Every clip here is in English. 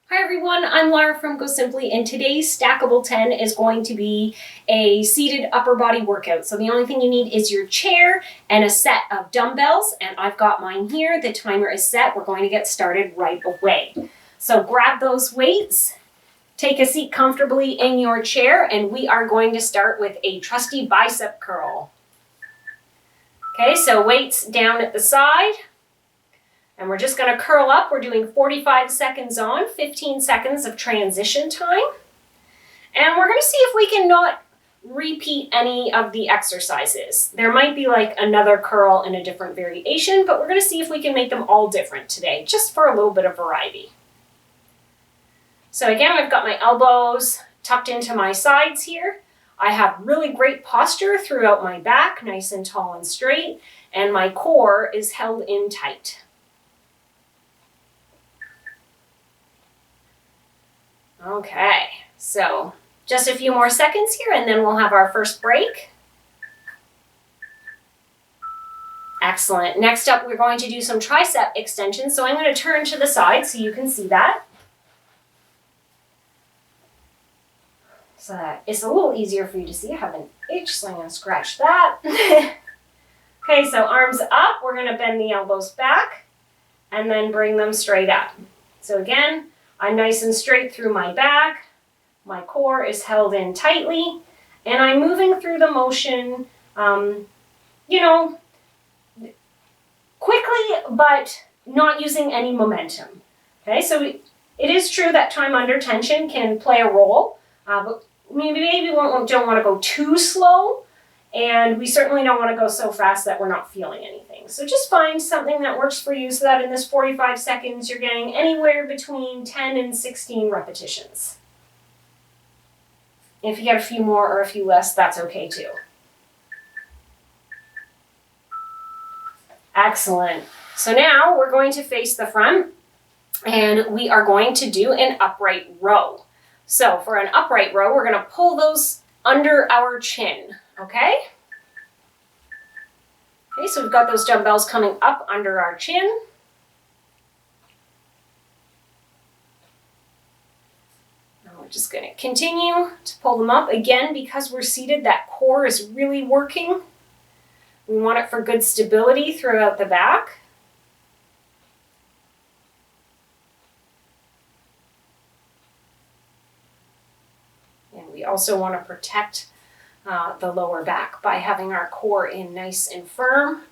Hi everyone, I'm Lara from GoSimpli, and today's Stackable 10 is going to be a seated upper body workout. So the only thing you need is your chair and a set of dumbbells, and I've got mine here. The timer is set. We're going to get started right away. So grab those weights, take a seat comfortably in your chair, and we are going to start with a trusty bicep curl. Okay, so weights down at the side. And we're just going to curl up. We're doing 45 seconds on, 15 seconds of transition time. And we're going to see if we can not repeat any of the exercises. There might be like another curl in a different variation, but we're going to see if we can make them all different today, just for a little bit of variety. So again, I've got my elbows tucked into my sides here. I have really great posture throughout my back, nice and tall and straight, and my core is held in tight. Okay, so just a few more seconds here and then we'll have our first break. Excellent. Next up, we're going to do some tricep extensions. So I'm going to turn to the side so you can see that. So that it's a little easier for you to see. I have an itch, so I'm going to scratch that. Okay, so arms up. We're going to bend the elbows back and then bring them straight up. So again, I'm nice and straight through my back, my core is held in tightly, and I'm moving through the motion, quickly, but not using any momentum. Okay, so it is true that time under tension can play a role, but maybe we don't want to go too slow, and we certainly don't want to go so fast that we're not feeling anything. So just find something that works for you so that in this 45 seconds you're getting anywhere between 10 and 16 repetitions. If you get a few more or a few less, that's okay too. Excellent. So now we're going to face the front and we are going to do an upright row. So for an upright row, we're going to pull those under our chin, okay? Okay, so we've got those dumbbells coming up under our chin. Now we're just going to continue to pull them up. Again, because we're seated, that core is really working. We want it for good stability throughout the back. And we also want to protect the lower back by having our core in nice and firm.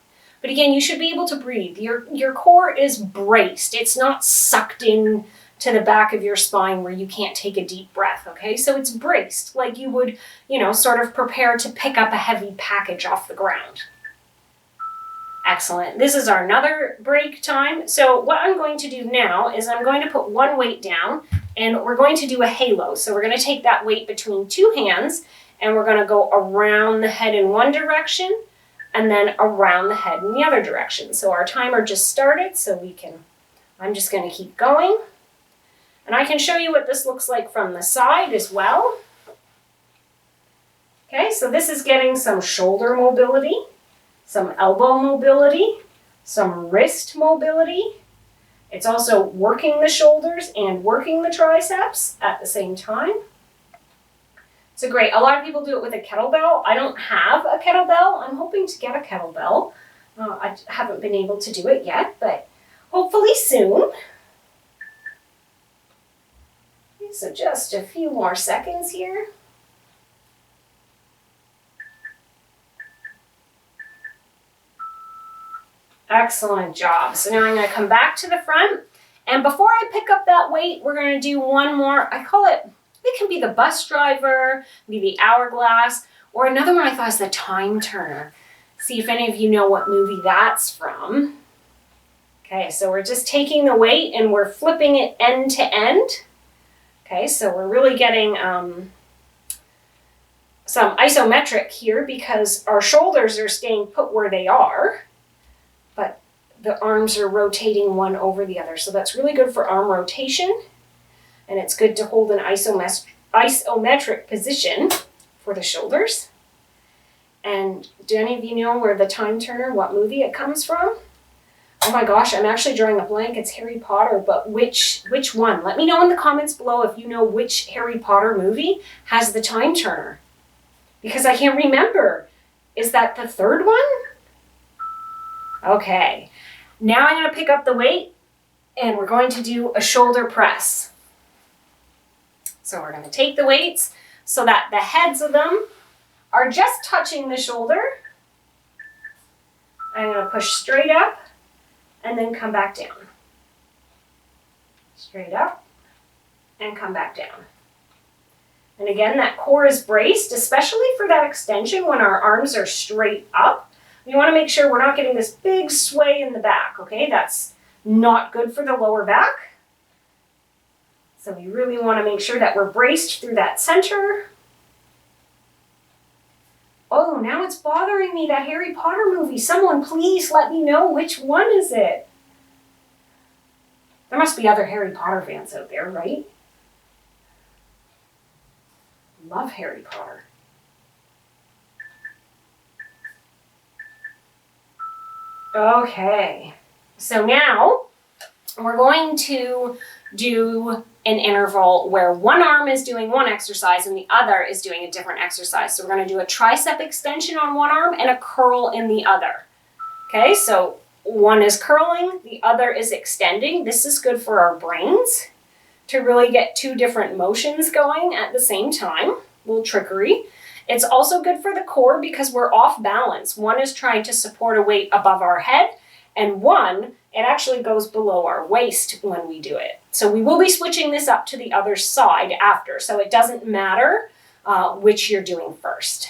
But again, you should be able to breathe. Your core is braced. It's not sucked in to the back of your spine where you can't take a deep breath, okay? So it's braced like you would, sort of prepare to pick up a heavy package off the ground. Excellent. This is our another break time. So what I'm going to do now is I'm going to put one weight down and we're going to do a halo. So we're going to take that weight between two hands and we're going to go around the head in one direction and then around the head in the other direction. So our timer just started, so I'm just going to keep going. And I can show you what this looks like from the side as well. Okay, so this is getting some shoulder mobility, some elbow mobility, some wrist mobility. It's also working the shoulders and working the triceps at the same time. So great. A lot of people do it with a kettlebell. I don't have a kettlebell. I'm hoping to get a kettlebell. I haven't been able to do it yet, but hopefully soon. Okay, so just a few more seconds here. Excellent job. So now I'm going to come back to the front. And before I pick up that weight, we're going to do one more. I call it can be the bus driver, be the hourglass, or another one I thought was the time turner. See if any of you know what movie that's from. Okay, so we're just taking the weight and we're flipping it end to end. Okay, so we're really getting some isometric here because our shoulders are staying put where they are, but the arms are rotating one over the other. So that's really good for arm rotation. And it's good to hold an isometric position for the shoulders. And do any of you know where the time turner, what movie it comes from? Oh my gosh, I'm actually drawing a blank. It's Harry Potter, but which one? Let me know in the comments below if you know which Harry Potter movie has the time turner. Because I can't remember. Is that the third one? Okay. Now I'm going to pick up the weight and we're going to do a shoulder press. So we're going to take the weights so that the heads of them are just touching the shoulder. I'm going to push straight up and then come back down. Straight up and come back down. And again, that core is braced, especially for that extension when our arms are straight up. We want to make sure we're not getting this big sway in the back, okay? That's not good for the lower back. So we really want to make sure that we're braced through that center. Oh, now it's bothering me, that Harry Potter movie. Someone please let me know which one is it. There must be other Harry Potter fans out there, right? Love Harry Potter. Okay, so now we're going to do an interval where one arm is doing one exercise and the other is doing a different exercise. So we're going to do a tricep extension on one arm and a curl in the other. Okay, so one is curling, the other is extending. This is good for our brains to really get two different motions going at the same time. A little trickery. It's also good for the core because we're off balance. One is trying to support a weight above our head, and one, it actually goes below our waist when we do it. So we will be switching this up to the other side after, so it doesn't matter which you're doing first.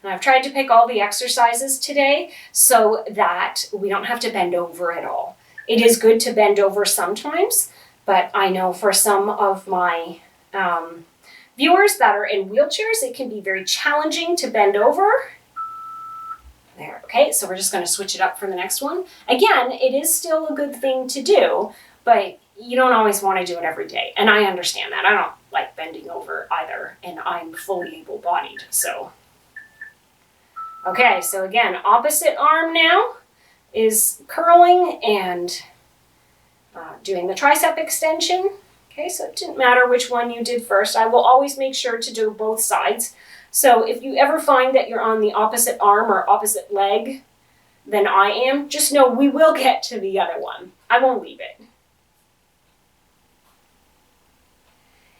And I've tried to pick all the exercises today so that we don't have to bend over at all. It is good to bend over sometimes, but I know for some of my viewers that are in wheelchairs, it can be very challenging to bend over. There, okay, so we're just going to switch it up for the next one. Again, it is still a good thing to do, but you don't always want to do it every day. And I understand that. I don't like bending over either, and I'm fully able-bodied, so. Okay, so again, opposite arm now is curling and doing the tricep extension. Okay, so it didn't matter which one you did first. I will always make sure to do both sides. So if you ever find that you're on the opposite arm or opposite leg than I am, just know we will get to the other one. I won't leave it.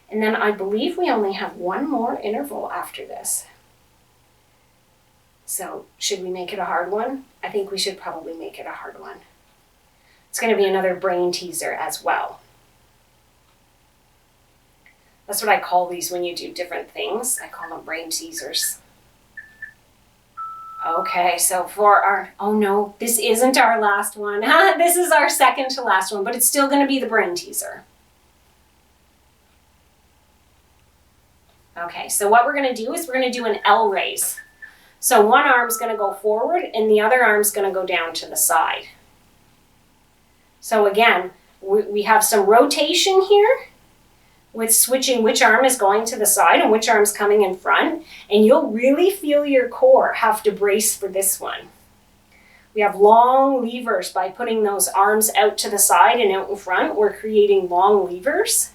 And then I believe we only have one more interval after this. So should we make it a hard one? I think we should probably make it a hard one. It's going to be another brain teaser as well. That's what I call these when you do different things. I call them brain teasers. Okay, so for our, oh no, this isn't our last one. This is our second to last one, but it's still going to be the brain teaser. Okay, so what we're going to do is we're going to do an L raise. So one arm's going to go forward and the other arm's going to go down to the side. So again, we have some rotation here with switching which arm is going to the side and which arm's coming in front. And you'll really feel your core have to brace for this one. We have long levers by putting those arms out to the side and out in front. We're creating long levers.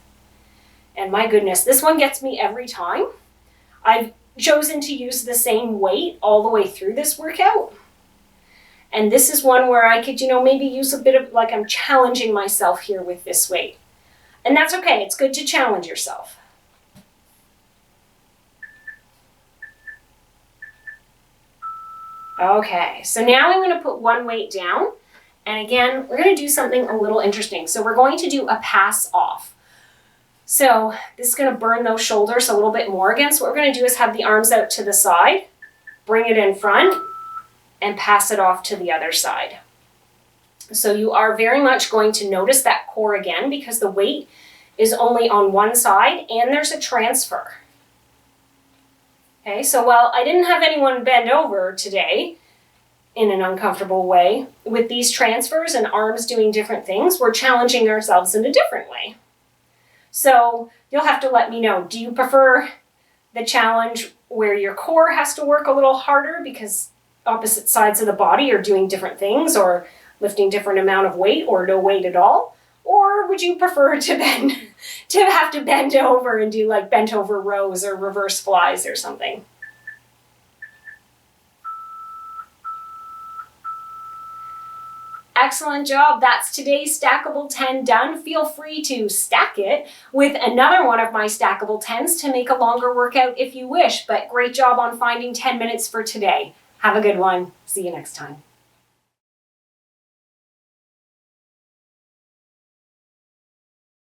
And my goodness, this one gets me every time. I've chosen to use the same weight all the way through this workout. And this is one where I could, maybe use a bit of, like I'm challenging myself here with this weight. And that's okay, it's good to challenge yourself. Okay, so now I'm going to put one weight down. And again, we're going to do something a little interesting. So we're going to do a pass off. So this is going to burn those shoulders a little bit more again. So what we're going to do is have the arms out to the side, bring it in front, and pass it off to the other side. So you are very much going to notice that core again because the weight is only on one side and there's a transfer. Okay, so while I didn't have anyone bend over today in an uncomfortable way, with these transfers and arms doing different things, we're challenging ourselves in a different way. So you'll have to let me know, do you prefer the challenge where your core has to work a little harder because opposite sides of the body are doing different things, or lifting different amount of weight or no weight at all? Or would you prefer to have to bend over and do like bent over rows or reverse flies or something? Excellent job. That's today's Stackable 10 done. Feel free to stack it with another one of my Stackable 10s to make a longer workout if you wish, but great job on finding 10 minutes for today. Have a good one. See you next time.